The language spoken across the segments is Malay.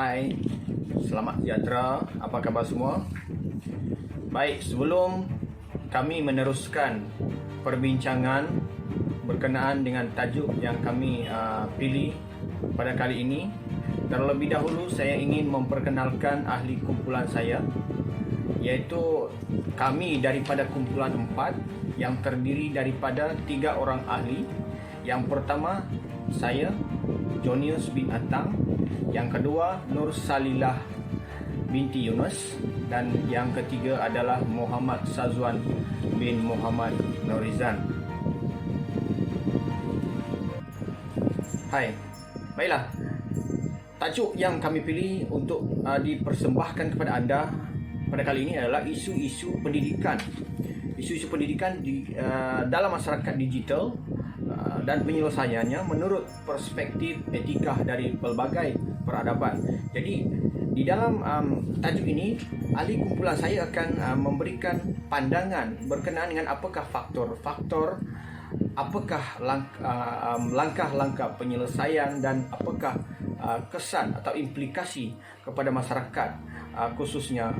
Hai, selamat sejahtera. Apa khabar semua? Baik, sebelum kami meneruskan perbincangan berkenaan dengan tajuk yang kami pilih pada kali ini, terlebih dahulu saya ingin memperkenalkan ahli kumpulan saya, iaitu kami daripada kumpulan 4 yang terdiri daripada 3 orang ahli. Yang pertama, saya Jonius bin Atang. Yang kedua, Nur Salilah binti Yunus. Dan yang ketiga adalah Muhammad Sazwan bin Muhammad Norizan. Hai, baiklah. Tajuk yang kami pilih untuk dipersembahkan kepada anda pada kali ini adalah isu-isu pendidikan. Isu-isu pendidikan dalam masyarakat digital dan penyelesaiannya menurut perspektif etika dari pelbagai peradaban. Jadi di dalam tajuk ini, ahli kumpulan saya akan memberikan pandangan berkenaan dengan apakah faktor-faktor, apakah langkah-langkah penyelesaian dan apakah kesan atau implikasi kepada masyarakat, khususnya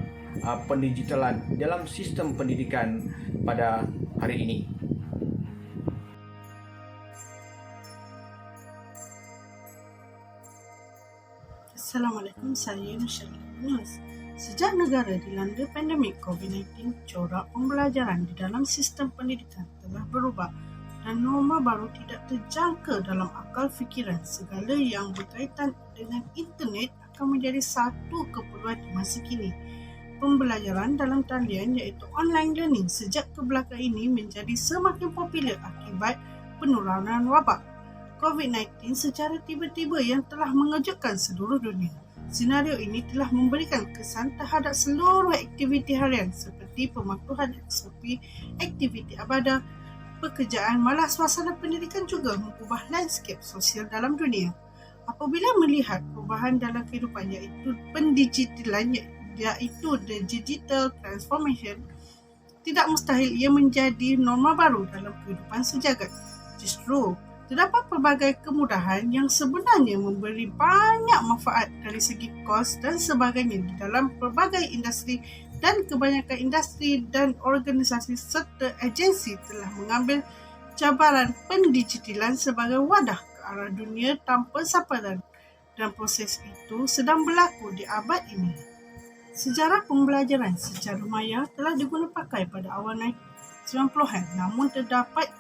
pendigitalan dalam sistem pendidikan pada hari ini. Assalamualaikum, saya Nusyalah Yunus. Sejak negara dilanda pandemik COVID-19, corak pembelajaran di dalam sistem pendidikan telah berubah dan norma baru tidak terjangka dalam akal fikiran. Segala yang berkaitan dengan internet akan menjadi satu keperluan di masa kini. Pembelajaran dalam talian iaitu online learning sejak kebelakang ini menjadi semakin popular akibat penularan wabak COVID-19 secara tiba-tiba yang telah mengejutkan seluruh dunia. Senario ini telah memberikan kesan terhadap seluruh aktiviti harian seperti pematuhan SOP, aktiviti ibadah, pekerjaan, malah suasana pendidikan juga mengubah landscape sosial dalam dunia. Apabila melihat perubahan dalam kehidupan iaitu pendigitalan, iaitu the digital transformation, tidak mustahil ia menjadi norma baru dalam kehidupan sejagat. Justru terdapat pelbagai kemudahan yang sebenarnya memberi banyak manfaat dari segi kos dan sebagainya di dalam pelbagai industri, dan kebanyakan industri dan organisasi serta agensi telah mengambil cabaran pendigitalan sebagai wadah ke arah dunia tanpa saparan, dan proses itu sedang berlaku di abad ini. Sejarah pembelajaran secara maya telah digunakan pakai pada awal 90-an, namun terdapat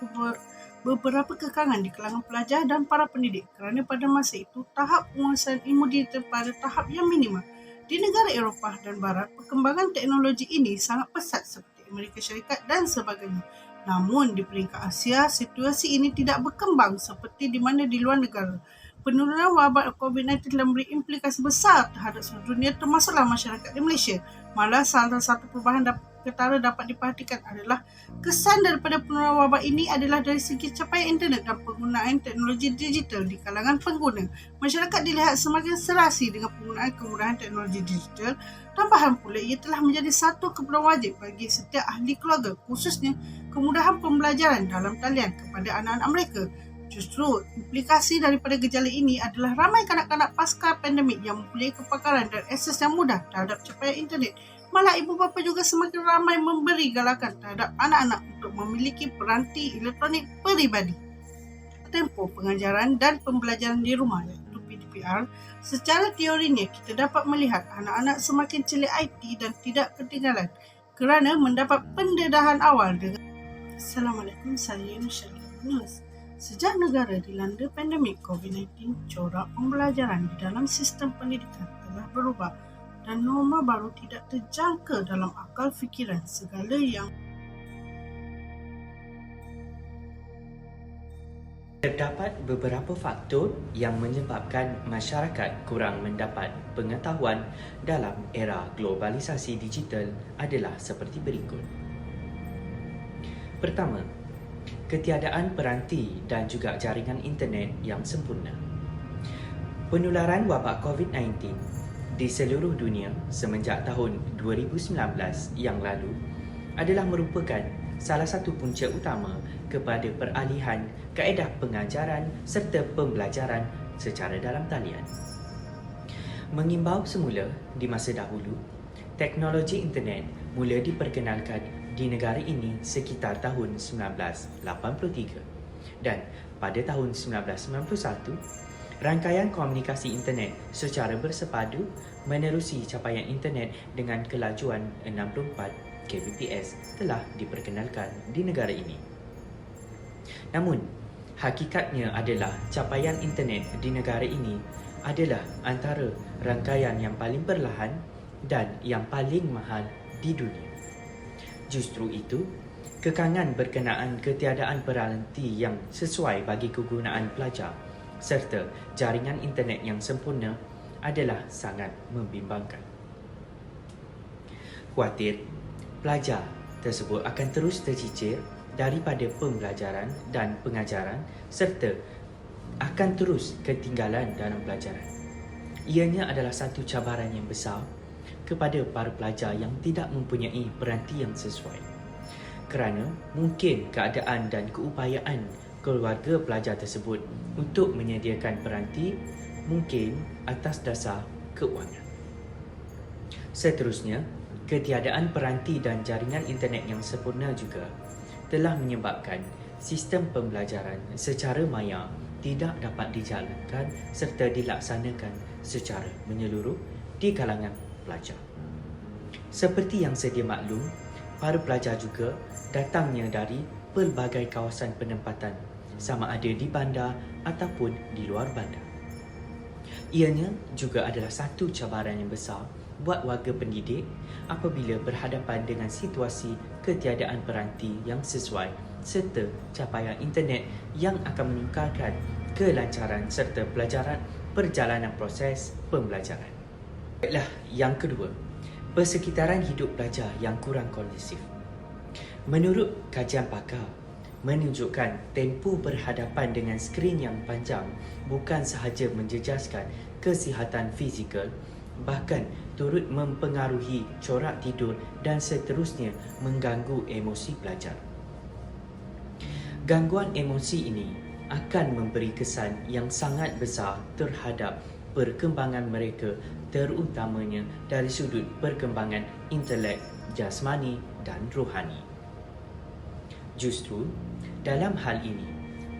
beberapa kekangan di kalangan pelajar dan para pendidik kerana pada masa itu tahap penguasaan ilmu digital pada tahap yang minimal. Di negara Eropah dan Barat, perkembangan teknologi ini sangat pesat seperti Amerika Syarikat dan sebagainya. Namun di peringkat Asia, situasi ini tidak berkembang seperti di mana di luar negara. Penularan wabak COVID-19 telah memberi implikasi besar terhadap seluruh dunia, termasuklah masyarakat di Malaysia. Malah salah satu perubahan ketara dapat diperhatikan adalah kesan daripada penularan wabak ini adalah dari segi capaian internet dan penggunaan teknologi digital di kalangan pengguna. Masyarakat dilihat semakin serasi dengan penggunaan kemudahan teknologi digital. Tambahan pula, ia telah menjadi satu keperluan wajib bagi setiap ahli keluarga, khususnya kemudahan pembelajaran dalam talian kepada anak-anak mereka. Justru, implikasi daripada gejala ini adalah ramai kanak-kanak pasca pandemik yang mempunyai kepakaran dan akses yang mudah terhadap capaian internet. Malah ibu bapa juga semakin ramai memberi galakan terhadap anak-anak untuk memiliki peranti elektronik peribadi. Tempoh pengajaran dan pembelajaran di rumah iaitu PDPR, secara teorinya kita dapat melihat anak-anak semakin celik IT dan tidak ketinggalan kerana mendapat pendedahan awal dengan. Assalamualaikum, saya Nusyalah Yunus. Sejak negara dilanda pandemik COVID-19, corak pembelajaran di dalam sistem pendidikan telah berubah dan norma baru tidak terjangka dalam akal fikiran. Segala yang Terdapat beberapa faktor yang menyebabkan masyarakat kurang mendapat pengetahuan dalam era globalisasi digital adalah seperti berikut. Pertama, ketiadaan peranti dan juga jaringan internet yang sempurna. Penularan wabak COVID-19 di seluruh dunia semenjak tahun 2019 yang lalu adalah merupakan salah satu punca utama kepada peralihan kaedah pengajaran serta pembelajaran secara dalam talian. Mengimbau semula di masa dahulu, teknologi internet mula diperkenalkan di negara ini sekitar tahun 1983 dan pada tahun 1991, rangkaian komunikasi internet secara bersepadu menerusi capaian internet dengan kelajuan 64 kbps telah diperkenalkan di negara ini. Namun, hakikatnya adalah capaian internet di negara ini adalah antara rangkaian yang paling perlahan dan yang paling mahal di dunia. Justru itu, kekangan berkenaan ketiadaan peranti yang sesuai bagi kegunaan pelajar serta jaringan internet yang sempurna adalah sangat membimbangkan. Khawatir, pelajar tersebut akan terus tercicir daripada pembelajaran dan pengajaran serta akan terus ketinggalan dalam pelajaran. Ianya adalah satu cabaran yang besar kepada para pelajar yang tidak mempunyai peranti yang sesuai. Kerana mungkin keadaan dan keupayaan keluarga pelajar tersebut untuk menyediakan peranti mungkin atas dasar keuangan. Seterusnya, ketiadaan peranti dan jaringan internet yang sempurna juga telah menyebabkan sistem pembelajaran secara maya tidak dapat dijalankan serta dilaksanakan secara menyeluruh di kalangan pelajar. Seperti yang sedia maklum, para pelajar juga datangnya dari pelbagai kawasan penempatan, sama ada di bandar ataupun di luar bandar. Ianya juga adalah satu cabaran yang besar buat warga pendidik apabila berhadapan dengan situasi ketiadaan peranti yang sesuai serta capaian internet yang akan menukarkan kelancaran serta pelajaran perjalanan proses pembelajaran. Baiklah, yang kedua, persekitaran hidup pelajar yang kurang kondusif. Menurut kajian pakar, menunjukkan tempoh berhadapan dengan skrin yang panjang bukan sahaja menjejaskan kesihatan fizikal, bahkan turut mempengaruhi corak tidur dan seterusnya mengganggu emosi pelajar. Gangguan emosi ini akan memberi kesan yang sangat besar terhadap perkembangan mereka, terutamanya dari sudut perkembangan intelek, jasmani dan rohani. Justru, dalam hal ini,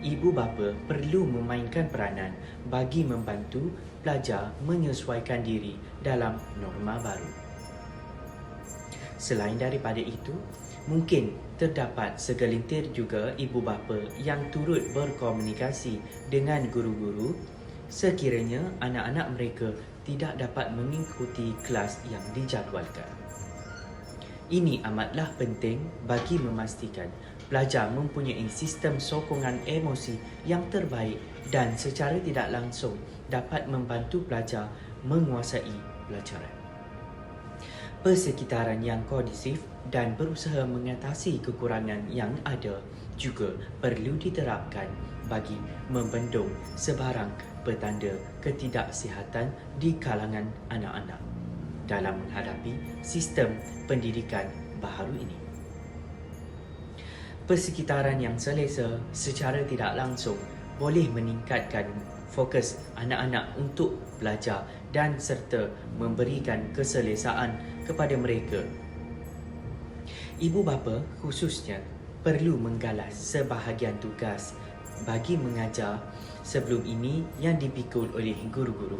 ibu bapa perlu memainkan peranan bagi membantu pelajar menyesuaikan diri dalam norma baru. Selain daripada itu, mungkin terdapat segelintir juga ibu bapa yang turut berkomunikasi dengan guru-guru sekiranya anak-anak mereka tidak dapat mengikuti kelas yang dijadualkan. Ini amatlah penting bagi memastikan pelajar mempunyai sistem sokongan emosi yang terbaik dan secara tidak langsung dapat membantu pelajar menguasai pelajaran. Persekitaran yang kondusif dan berusaha mengatasi kekurangan yang ada juga perlu diterapkan bagi membendung sebarang petanda ketidaksihatan di kalangan anak-anak dalam menghadapi sistem pendidikan baharu ini. Persekitaran yang selesa secara tidak langsung boleh meningkatkan fokus anak-anak untuk belajar dan serta memberikan keselesaan kepada mereka. Ibu bapa khususnya perlu menggalas sebahagian tugas bagi mengajar sebelum ini yang dipikul oleh guru-guru.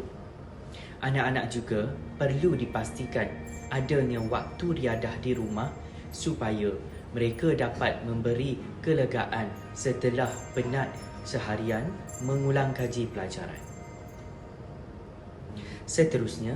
Anak-anak juga perlu dipastikan adanya waktu riadah di rumah supaya mereka dapat memberi kelegaan setelah penat seharian mengulang kaji pelajaran. Seterusnya,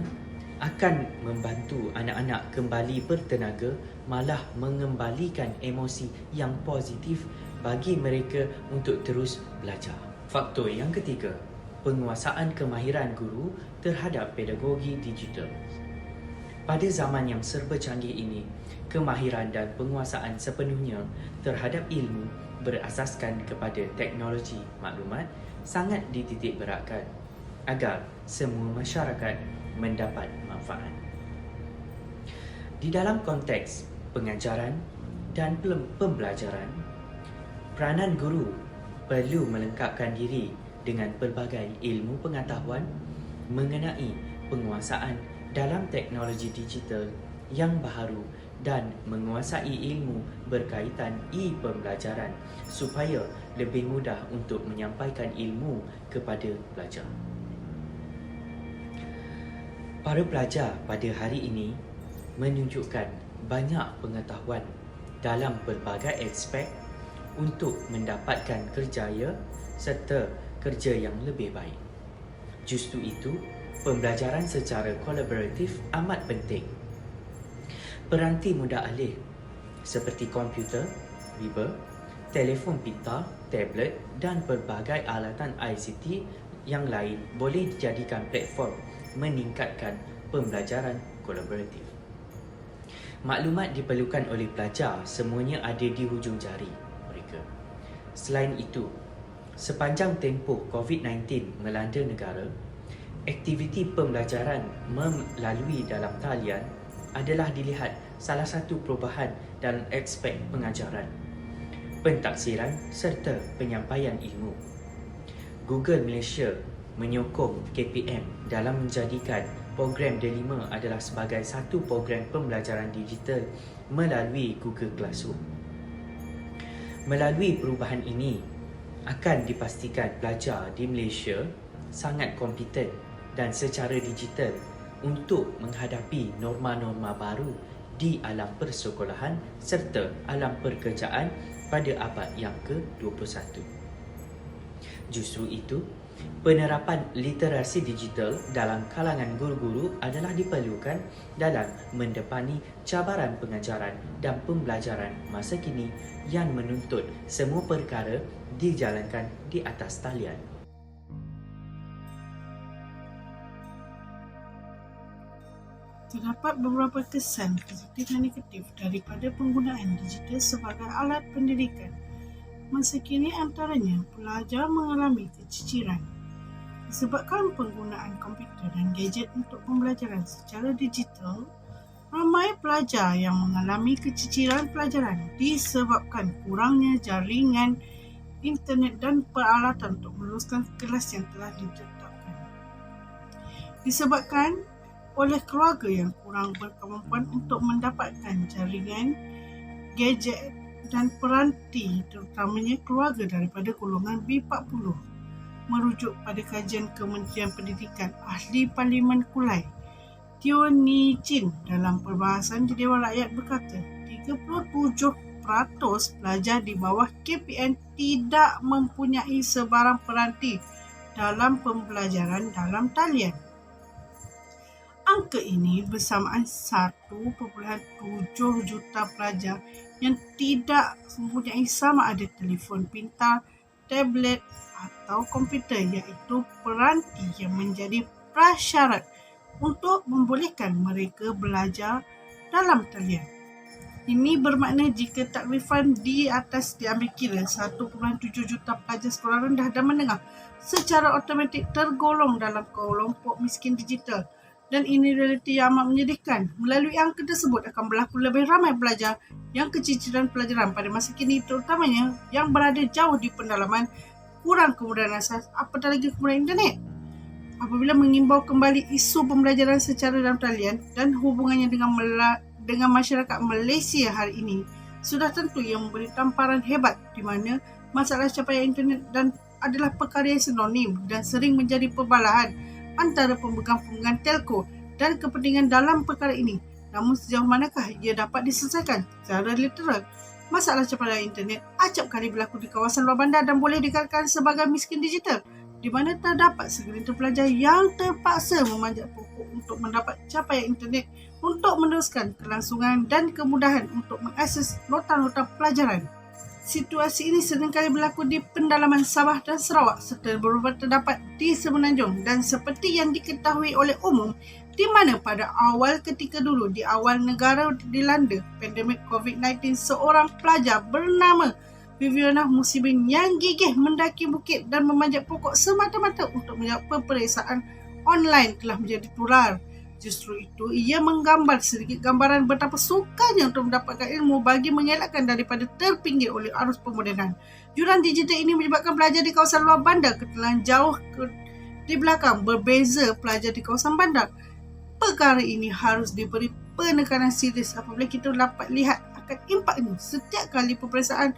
akan membantu anak-anak kembali bertenaga malah mengembalikan emosi yang positif bagi mereka untuk terus belajar. Faktor yang ketiga, penguasaan kemahiran guru terhadap pedagogi digital. Pada zaman yang serba canggih ini, kemahiran dan penguasaan sepenuhnya terhadap ilmu berasaskan kepada teknologi maklumat sangat dititik beratkan agar semua masyarakat mendapat manfaat. Di dalam konteks pengajaran dan pembelajaran, peranan guru perlu melengkapkan diri dengan pelbagai ilmu pengetahuan mengenai penguasaan dalam teknologi digital yang baharu dan menguasai ilmu berkaitan e-pembelajaran supaya lebih mudah untuk menyampaikan ilmu kepada pelajar. Para pelajar pada hari ini menunjukkan banyak pengetahuan dalam pelbagai aspek untuk mendapatkan kerjaya serta kerja yang lebih baik. Justru itu, pembelajaran secara kolaboratif amat penting. Peranti mudah alih seperti komputer, biber, telefon pintar, tablet dan pelbagai alatan ICT yang lain boleh dijadikan platform meningkatkan pembelajaran kolaboratif. Maklumat diperlukan oleh pelajar semuanya ada di hujung jari mereka. Selain itu, sepanjang tempoh COVID-19 melanda negara, aktiviti pembelajaran melalui dalam talian adalah dilihat salah satu perubahan dalam aspek pengajaran, pentaksiran serta penyampaian ilmu. Google Malaysia menyokong KPM dalam menjadikan program D5 adalah sebagai satu program pembelajaran digital melalui Google Classroom. Melalui perubahan ini, akan dipastikan pelajar di Malaysia sangat kompeten dan secara digital untuk menghadapi norma-norma baru di alam persekolahan serta alam pekerjaan pada abad yang ke-21. Justru itu, penerapan literasi digital dalam kalangan guru-guru adalah diperlukan dalam mendepani cabaran pengajaran dan pembelajaran masa kini yang menuntut semua perkara dijalankan di atas talian. Terdapat beberapa kesan positif dan negatif daripada penggunaan digital sebagai alat pendidikan. Masa kini antaranya pelajar mengalami keciciran. Disebabkan penggunaan komputer dan gadget untuk pembelajaran secara digital, ramai pelajar yang mengalami keciciran pelajaran disebabkan kurangnya jaringan internet dan peralatan untuk meneruskan kelas yang telah ditetapkan. Disebabkan oleh keluarga yang kurang berkemampuan untuk mendapatkan jaringan, gadget dan peranti, terutamanya keluarga daripada golongan B40. Merujuk pada kajian Kementerian Pendidikan Ahli Parlimen Kulai, Teo Ni Chin dalam perbahasan di Dewan Rakyat berkata, 37% pelajar di bawah KPM tidak mempunyai sebarang peranti dalam pembelajaran dalam talian. Angka ini bersamaan 1.7 juta pelajar yang tidak mempunyai sama ada telefon pintar, tablet atau komputer, iaitu peranti yang menjadi prasyarat untuk membolehkan mereka belajar dalam talian. Ini bermakna jika takrifan di atas diambil kira, 1.7 juta pelajar sekolah rendah dan menengah secara automatik tergolong dalam kelompok miskin digital. Dan ini realiti yang amat menyedihkan. Melalui angka tersebut akan berlaku lebih ramai pelajar yang keciciran pelajaran pada masa kini, terutamanya yang berada jauh di pendalaman, kurang kemudahan asas, apatah lagi kemudahan internet. Apabila mengimbau kembali isu pembelajaran secara dalam talian dan hubungannya dengan masyarakat Malaysia hari ini, sudah tentu ia memberi tamparan hebat di mana masalah capaian internet dan adalah perkara yang sinonim dan sering menjadi perbalahan antara pemegang-pemegang telco dan kepentingan dalam perkara ini. Namun sejauh manakah ia dapat diselesaikan secara literal? Masalah capaian internet acap kali berlaku di kawasan luar bandar dan boleh dikatakan sebagai miskin digital, di mana terdapat segelintir pelajar yang terpaksa memanjat pokok untuk mendapat capaian internet untuk meneruskan kelangsungan dan kemudahan untuk mengakses nota-nota pelajaran. Situasi ini seringkali berlaku di pendalaman Sabah dan Sarawak serta beberapa terdapat di Semenanjung, dan seperti yang diketahui oleh umum, di mana pada awal ketika dulu di awal negara dilanda pandemik COVID-19, seorang pelajar bernama Viviana Musibin yang gigih mendaki bukit dan memanjat pokok semata-mata untuk menjawab peperiksaan online telah menjadi tular. Justru itu, ia menggambar sedikit gambaran betapa sukanya untuk mendapatkan ilmu bagi mengelakkan daripada terpinggir oleh arus pemodenan. Jurang digital ini menyebabkan pelajar di kawasan luar bandar ketelan jauh di belakang berbeza pelajar di kawasan bandar. Perkara ini harus diberi penekanan serius apabila kita dapat lihat akan impak ini setiap kali peperiksaan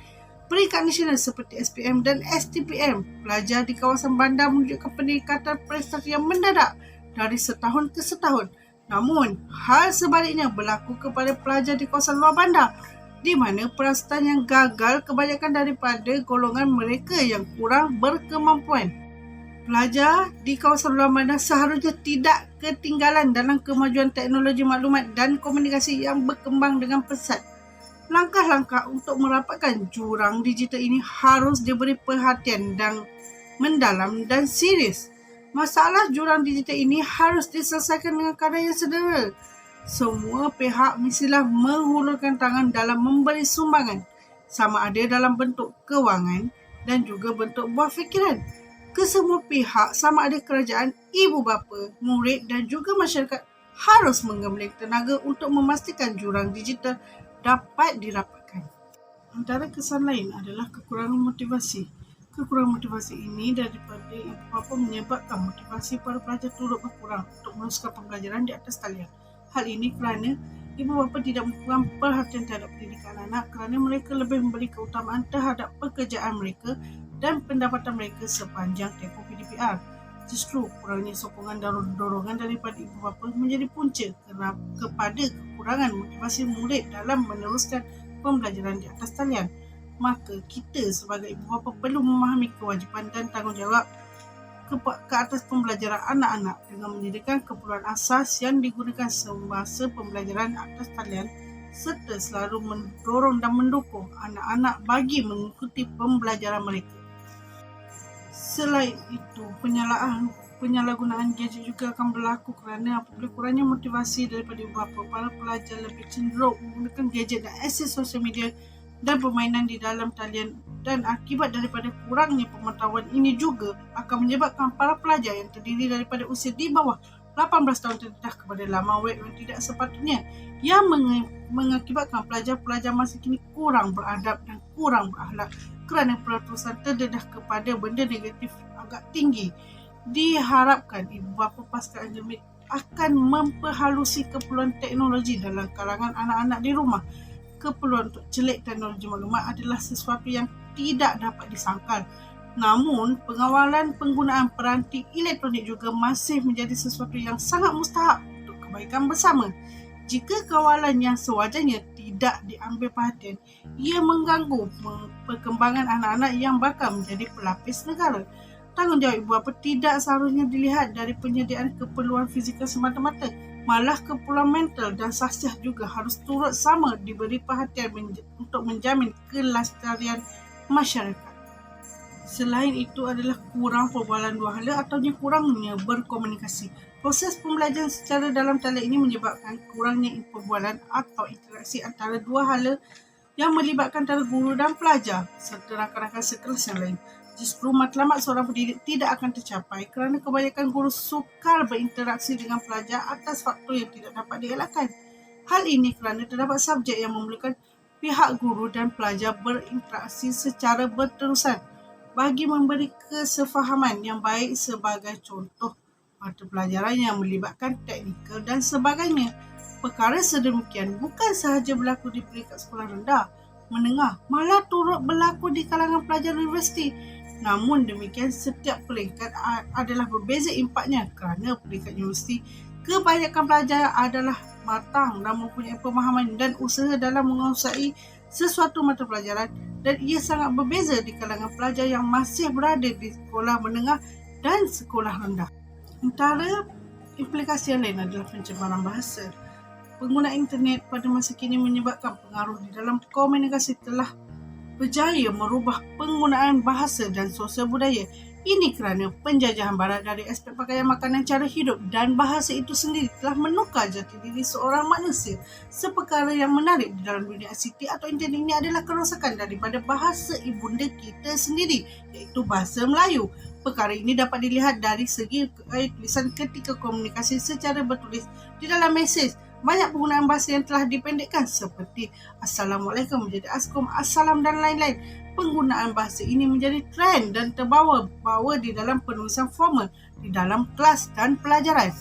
peringkat nasional seperti SPM dan STPM. Pelajar di kawasan bandar menunjukkan peningkatan prestasi yang mendadak dari setahun ke setahun. Namun, hal sebaliknya berlaku kepada pelajar di kawasan luar bandar, di mana perasaan yang gagal kebanyakan daripada golongan mereka yang kurang berkemampuan. Pelajar di kawasan luar bandar seharusnya tidak ketinggalan dalam kemajuan teknologi maklumat dan komunikasi yang berkembang dengan pesat. Langkah-langkah untuk merapatkan jurang digital ini harus diberi perhatian dan mendalam dan serius. Masalah jurang digital ini harus diselesaikan dengan cara yang sederhana. Semua pihak mestilah menghulurkan tangan dalam memberi sumbangan, sama ada dalam bentuk kewangan dan juga bentuk buah fikiran. Kesemua pihak, sama ada kerajaan, ibu bapa, murid dan juga masyarakat harus menggemilang tenaga untuk memastikan jurang digital dapat dirapatkan. Antara kesan lain adalah kekurangan motivasi. Kekurangan motivasi ini daripada ibu bapa menyebabkan motivasi para pelajar turut berkurang untuk meneruskan pembelajaran di atas talian. Hal ini kerana ibu bapa tidak mempunyai perhatian terhadap pendidikan anak kerana mereka lebih memberi keutamaan terhadap pekerjaan mereka dan pendapatan mereka sepanjang tempoh PDPR. Justru kurangnya sokongan dan dorongan daripada ibu bapa menjadi punca kepada kekurangan motivasi murid dalam meneruskan pembelajaran di atas talian. Maka kita sebagai ibu bapa perlu memahami kewajipan dan tanggungjawab ke atas pembelajaran anak-anak dengan menyediakan keperluan asas yang digunakan semasa pembelajaran atas talian serta selalu mendorong dan mendukung anak-anak bagi mengikuti pembelajaran mereka. Selain itu, penyalahgunaan gadget juga akan berlaku kerana apabila kurangnya motivasi daripada ibu bapa, para pelajar lebih cenderung menggunakan gadget dan akses sosial media dan permainan di dalam talian, dan akibat daripada kurangnya pengetahuan ini juga akan menyebabkan para pelajar yang terdiri daripada usia di bawah 18 tahun terdedah kepada laman web yang tidak sepatutnya, yang mengakibatkan pelajar-pelajar masa kini kurang beradab dan kurang berakhlak kerana peratusan terdedah kepada benda negatif agak tinggi. Diharapkan ibu bapa pasca akademik akan memperhalusi keperluan teknologi dalam kalangan anak-anak di rumah. Keperluan untuk celik teknologi maklumat adalah sesuatu yang tidak dapat disangkal. Namun, pengawalan penggunaan peranti elektronik juga masih menjadi sesuatu yang sangat mustahak untuk kebaikan bersama. Jika kawalan yang sewajarnya tidak diambil perhatian, ia mengganggu perkembangan anak-anak yang bakal menjadi pelapis negara. Tanggungjawab ibu bapa tidak seharusnya dilihat dari penyediaan keperluan fizikal semata-mata, malah keperluan mental dan sahsiah juga harus turut sama diberi perhatian untuk menjamin kelestarian masyarakat. Selain itu adalah kurang perbualan dua hala atau kurangnya berkomunikasi. Proses pembelajaran secara dalam talian ini menyebabkan kurangnya perbualan atau interaksi antara dua hala yang melibatkan antara guru dan pelajar serta rakan-rakan sekelas yang lain. Justru matlamat seorang pendidik tidak akan tercapai kerana kebanyakan guru sukar berinteraksi dengan pelajar atas faktor yang tidak dapat dielakkan. Hal ini kerana terdapat subjek yang memerlukan pihak guru dan pelajar berinteraksi secara berterusan bagi memberi kesefahaman yang baik, sebagai contoh mata pelajaran yang melibatkan teknikal dan sebagainya. Perkara sedemikian bukan sahaja berlaku di peringkat sekolah rendah, menengah, malah turut berlaku di kalangan pelajar universiti. Namun demikian, setiap peringkat adalah berbeza impaknya kerana peringkat universiti, kebanyakan pelajar adalah matang dan mempunyai pemahaman dan usaha dalam menguasai sesuatu mata pelajaran, dan ia sangat berbeza di kalangan pelajar yang masih berada di sekolah menengah dan sekolah rendah. Antara implikasi yang lain adalah pencemaran bahasa. Penggunaan internet pada masa kini menyebabkan pengaruh di dalam komunikasi telah berjaya merubah penggunaan bahasa dan sosial budaya. Ini kerana penjajahan barat dari aspek pakaian, makanan, cara hidup dan bahasa itu sendiri telah menukar jati diri seorang manusia. Seperkara yang menarik di dalam dunia ICT atau internet ini adalah kerosakan daripada bahasa ibunda kita sendiri, iaitu bahasa Melayu. Perkara ini dapat dilihat dari segi tulisan ketika komunikasi secara bertulis di dalam mesej. Banyak penggunaan bahasa yang telah dipendekkan seperti Assalamualaikum menjadi Askum, Assalam dan lain-lain. penggunaan bahasa ini menjadi trend dan terbawa di dalam penulisan formal di dalam kelas dan pelajaran.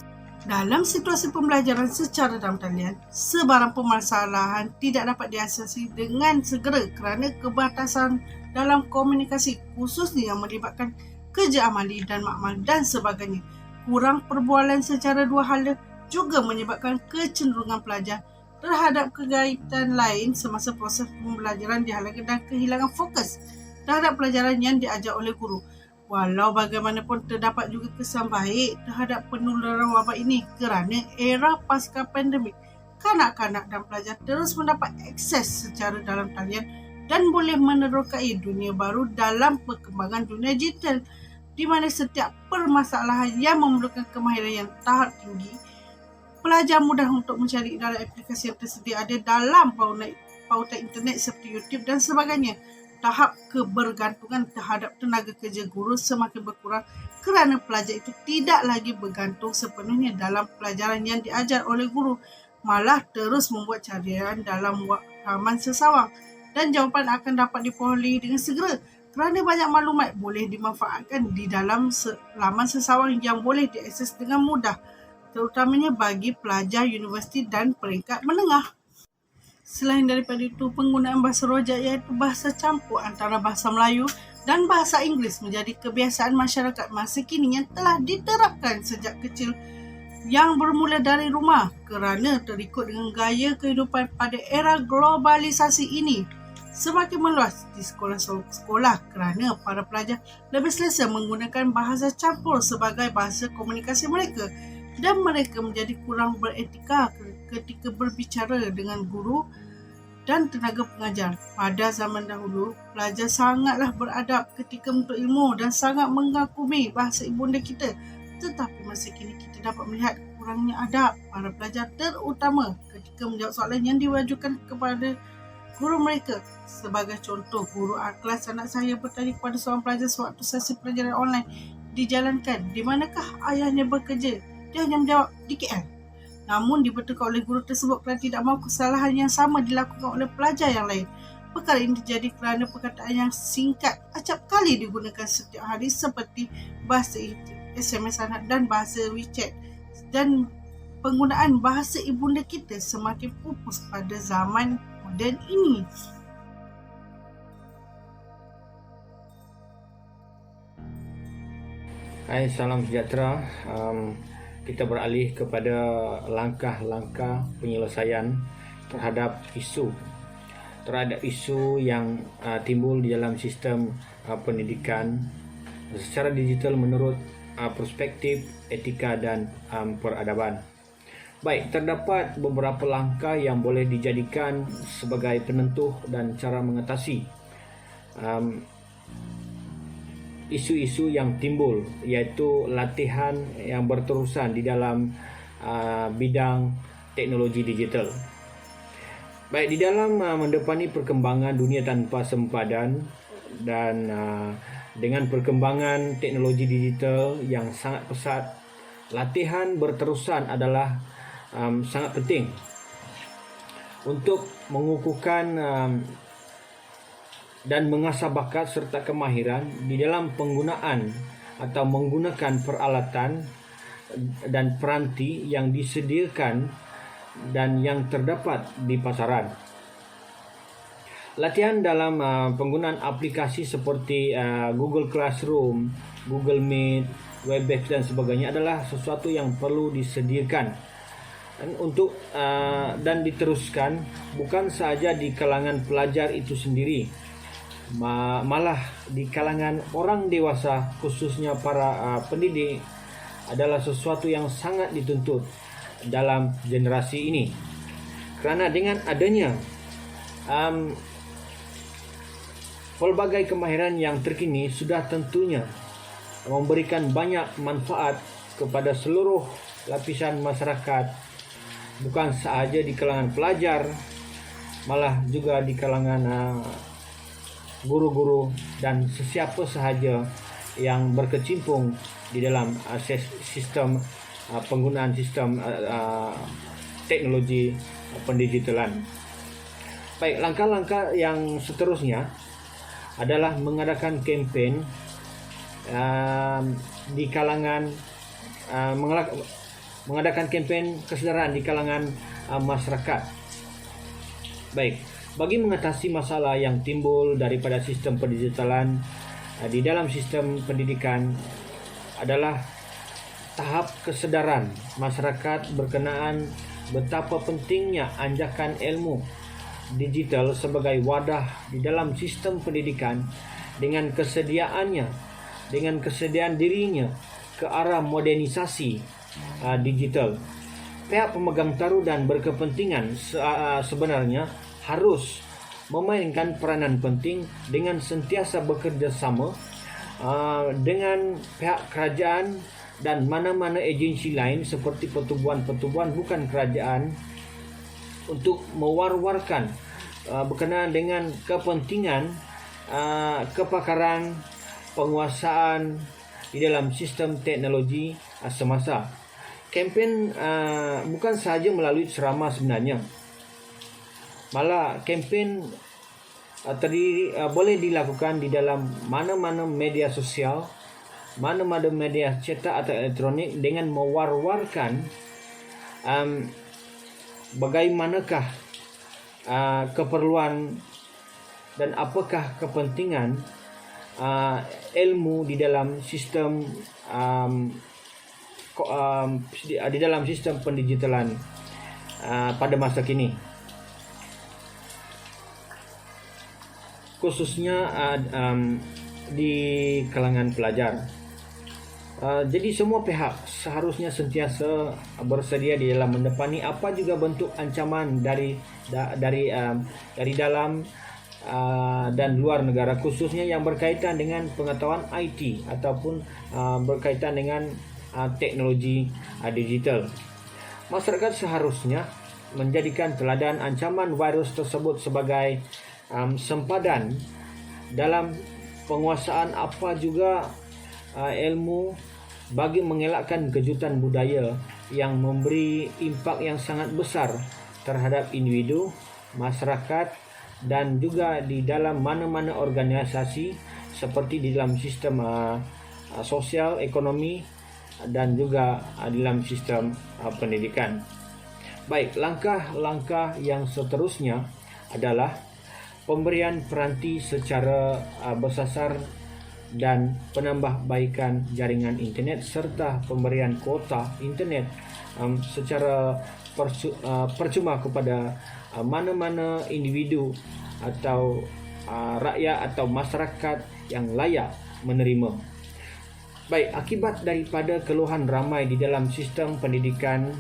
Dalam situasi pembelajaran secara dalam talian, sebarang permasalahan tidak dapat diatasi dengan segera kerana kerbatasan dalam komunikasi, khususnya yang melibatkan kerja amali dan makmal dan sebagainya. Kurang perbualan secara dua hala juga menyebabkan kecenderungan pelajar terhadap kegiatan lain semasa proses pembelajaran dihalangi dan kehilangan fokus terhadap pelajaran yang diajar oleh guru. Walau bagaimanapun terdapat juga kesan baik terhadap penularan wabak ini kerana era pasca pandemik, kanak-kanak dan pelajar terus mendapat akses secara dalam talian dan boleh menerokai dunia baru dalam perkembangan dunia digital di mana setiap permasalahan yang memerlukan kemahiran yang tahap tinggi, pelajar mudah untuk mencari dalam aplikasi yang tersedia ada dalam pautan internet seperti YouTube dan sebagainya. Tahap kebergantungan terhadap tenaga kerja guru semakin berkurang kerana pelajar itu tidak lagi bergantung sepenuhnya dalam pelajaran yang diajar oleh guru, malah terus membuat carian dalam laman sesawang dan jawapan akan dapat diperoleh dengan segera kerana banyak maklumat boleh dimanfaatkan di dalam laman sesawang yang boleh diakses dengan mudah, terutamanya bagi pelajar universiti dan peringkat menengah. Selain daripada itu, penggunaan bahasa rojak iaitu bahasa campur antara bahasa Melayu dan bahasa Inggeris menjadi kebiasaan masyarakat masa kini yang telah diterapkan sejak kecil yang bermula dari rumah kerana terikut dengan gaya kehidupan pada era globalisasi ini semakin meluas di sekolah-sekolah kerana para pelajar lebih selesa menggunakan bahasa campur sebagai bahasa komunikasi mereka dan mereka menjadi kurang beretika ketika berbicara dengan guru dan tenaga pengajar. Pada zaman dahulu, pelajar sangatlah beradab ketika menuntut ilmu dan sangat mengagumi bahasa ibunda kita. Tetapi masa kini kita dapat melihat kurangnya adab para pelajar terutama ketika menjawab soalan yang diwajukan kepada guru mereka. Sebagai contoh, guru kelas anak saya bertanya kepada seorang pelajar sewaktu sesi pelajaran online dijalankan, di manakah ayahnya bekerja? Dia hanya menjawab, di KL. Namun dibetulkan oleh guru tersebut kerana tidak mahu kesalahan yang sama dilakukan oleh pelajar yang lain. Perkara ini terjadi kerana perkataan yang singkat acap kali digunakan setiap hari seperti bahasa SMS anak dan bahasa WeChat, dan penggunaan bahasa ibunda kita semakin pupus pada zaman moden ini. Hai, salam sejahtera. Kita beralih kepada langkah-langkah penyelesaian terhadap isu yang timbul di dalam sistem pendidikan secara digital menurut perspektif etika dan peradaban. Baik, terdapat beberapa langkah yang boleh dijadikan sebagai penentu dan cara mengatasi isu-isu yang timbul, iaitu latihan yang berterusan di dalam bidang teknologi digital. Baik, di dalam mendepani perkembangan dunia tanpa sempadan dan dengan perkembangan teknologi digital yang sangat pesat, latihan berterusan adalah sangat penting untuk mengukuhkan dan mengasah bakat serta kemahiran di dalam penggunaan atau menggunakan peralatan dan peranti yang disediakan dan yang terdapat di pasaran. Latihan dalam penggunaan aplikasi seperti Google Classroom, Google Meet, Webex dan sebagainya adalah sesuatu yang perlu disediakan dan diteruskan bukan sahaja di kalangan pelajar itu sendiri, malah di kalangan orang dewasa, khususnya para pendidik, adalah sesuatu yang sangat dituntut dalam generasi ini. Kerana dengan adanya pelbagai kemahiran yang terkini sudah tentunya memberikan banyak manfaat kepada seluruh lapisan masyarakat, bukan sahaja di kalangan pelajar, malah juga di kalangan guru-guru dan sesiapa sahaja yang berkecimpung di dalam sistem penggunaan sistem teknologi pendigitalan. Baik, langkah-langkah yang seterusnya adalah mengadakan kempen di kalangan mengadakan kempen kesedaran di kalangan masyarakat. Baik, bagi mengatasi masalah yang timbul daripada sistem pendigitalan di dalam sistem pendidikan adalah tahap kesedaran masyarakat berkenaan betapa pentingnya anjakan ilmu digital sebagai wadah di dalam sistem pendidikan dengan kesediaan dirinya ke arah modernisasi digital. Pihak pemegang taruh dan berkepentingan sebenarnya harus memainkan peranan penting dengan sentiasa bekerja sama dengan pihak kerajaan dan mana-mana agensi lain seperti pertubuhan-pertubuhan bukan kerajaan untuk mewar-warkan berkenaan dengan kepentingan kepakaran penguasaan di dalam sistem teknologi semasa. Kempen bukan sahaja melalui ceramah sebenarnya, malah kempen boleh dilakukan di dalam mana-mana media sosial, mana-mana media cetak atau elektronik dengan mewar-warkan bagaimanakah keperluan dan apakah kepentingan ilmu di dalam sistem di dalam sistem pendigitalan pada masa kini, khususnya di kalangan pelajar. Jadi semua pihak seharusnya sentiasa bersedia di dalam mendepani apa juga bentuk ancaman dari dalam dan luar negara, khususnya yang berkaitan dengan pengetahuan IT ataupun berkaitan dengan teknologi digital. Masyarakat seharusnya menjadikan teladan ancaman virus tersebut sebagai sempadan dalam penguasaan apa juga ilmu bagi mengelakkan kejutan budaya yang memberi impak yang sangat besar terhadap individu, masyarakat dan juga di dalam mana-mana organisasi seperti di dalam sistem sosial, ekonomi dan juga di dalam sistem pendidikan. Baik, langkah-langkah yang seterusnya adalah pemberian peranti secara bersasar dan penambahbaikan jaringan internet serta pemberian kuota internet secara percuma kepada mana-mana individu atau rakyat atau masyarakat yang layak menerima. Baik, akibat daripada keluhan ramai di dalam sistem pendidikan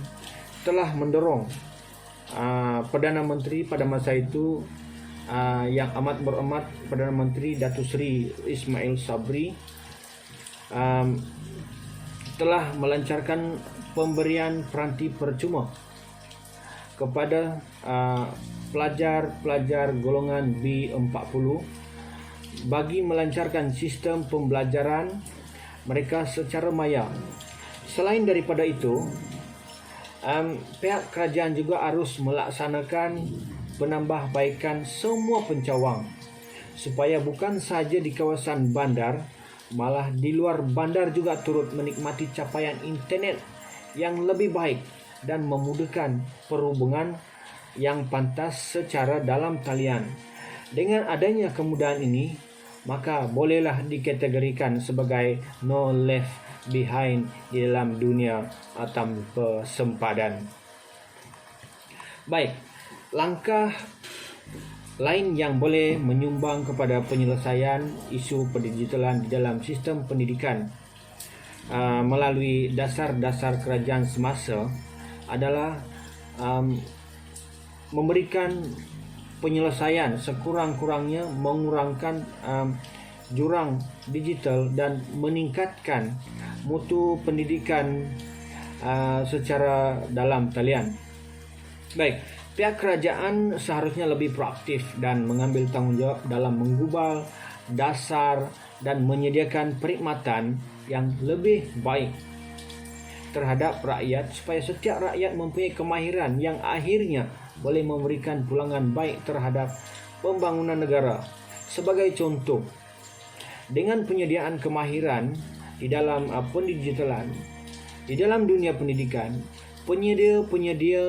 telah mendorong Perdana Menteri pada masa itu yang amat berhormat Perdana Menteri Datuk Seri Ismail Sabri telah melancarkan pemberian peranti percuma kepada pelajar-pelajar golongan B40 bagi melancarkan sistem pembelajaran mereka secara maya. Selain daripada itu, pihak kerajaan juga harus melaksanakan penambahbaikan semua pencawang supaya bukan sahaja di kawasan bandar, malah di luar bandar juga turut menikmati capaian internet yang lebih baik dan memudahkan perhubungan yang pantas secara dalam talian. Dengan adanya kemudahan ini, maka bolehlah dikategorikan sebagai no left behind di dalam dunia tanpa sempadan. Baik, langkah lain yang boleh menyumbang kepada penyelesaian isu pendigitalan di dalam sistem pendidikan melalui dasar-dasar kerajaan semasa adalah memberikan penyelesaian sekurang-kurangnya mengurangkan jurang digital dan meningkatkan mutu pendidikan secara dalam talian. Baik, pihak kerajaan seharusnya lebih proaktif dan mengambil tanggungjawab dalam menggubal dasar dan menyediakan perkhidmatan yang lebih baik terhadap rakyat supaya setiap rakyat mempunyai kemahiran yang akhirnya boleh memberikan pulangan baik terhadap pembangunan negara. Sebagai contoh, dengan penyediaan kemahiran di dalam pendigitalan, di dalam dunia pendidikan, penyedia-penyedia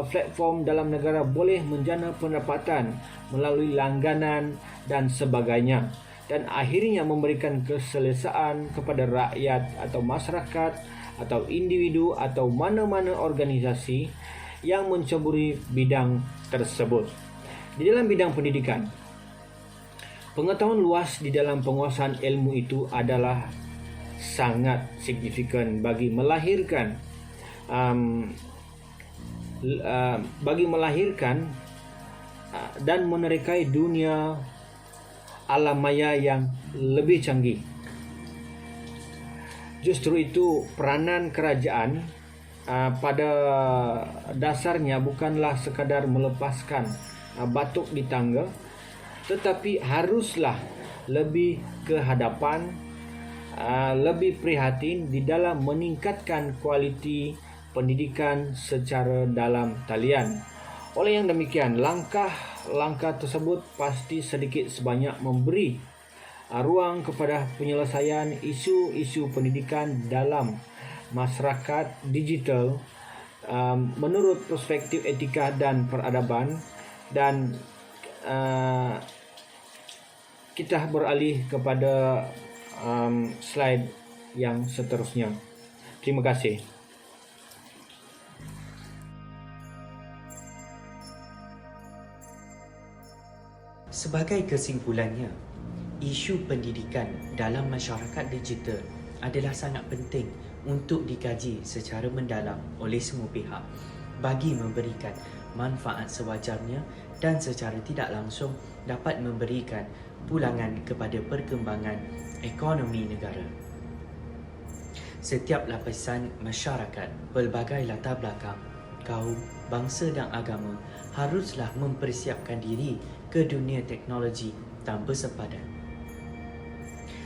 platform dalam negara boleh menjana pendapatan melalui langganan dan sebagainya, dan akhirnya memberikan keselesaan kepada rakyat atau masyarakat atau individu atau mana-mana organisasi yang menceburi bidang tersebut. Di dalam bidang pendidikan, pengetahuan luas di dalam penguasaan ilmu itu adalah sangat signifikan bagi melahirkan dan menerekai dunia alam maya yang lebih canggih. Justru itu peranan kerajaan pada dasarnya bukanlah sekadar melepaskan batuk di tangga, tetapi haruslah lebih ke hadapan, lebih prihatin di dalam meningkatkan kualiti pendidikan secara dalam talian. Oleh yang demikian, langkah-langkah tersebut pasti sedikit sebanyak memberi ruang kepada penyelesaian isu-isu pendidikan dalam masyarakat digital menurut perspektif etika dan peradaban. Dan kita beralih kepada slide yang seterusnya. Terima kasih. Sebagai kesimpulannya, isu pendidikan dalam masyarakat digital adalah sangat penting untuk dikaji secara mendalam oleh semua pihak bagi memberikan manfaat sewajarnya dan secara tidak langsung dapat memberikan pulangan kepada perkembangan ekonomi negara. Setiap lapisan masyarakat, pelbagai latar belakang, kaum, bangsa dan agama haruslah mempersiapkan diri ke dunia teknologi tanpa sempadan.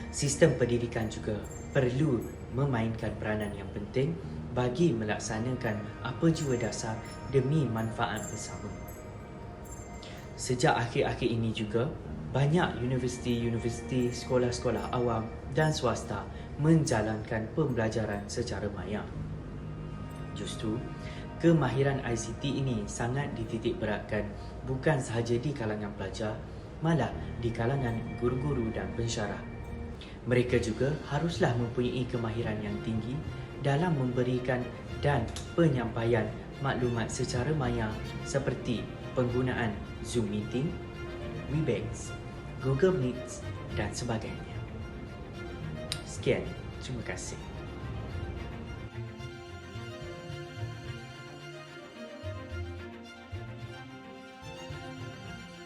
Sistem pendidikan juga perlu memainkan peranan yang penting bagi melaksanakan apa jua dasar demi manfaat bersama. Sejak akhir-akhir ini juga, banyak universiti-universiti, sekolah-sekolah awam dan swasta menjalankan pembelajaran secara maya. Justru, kemahiran ICT ini sangat dititik beratkan bukan sahaja di kalangan pelajar, malah di kalangan guru-guru dan pensyarah. Mereka juga haruslah mempunyai kemahiran yang tinggi dalam memberikan dan penyampaian maklumat secara maya seperti penggunaan Zoom Meeting, Webex, Google Meet dan sebagainya. Sekian, terima kasih.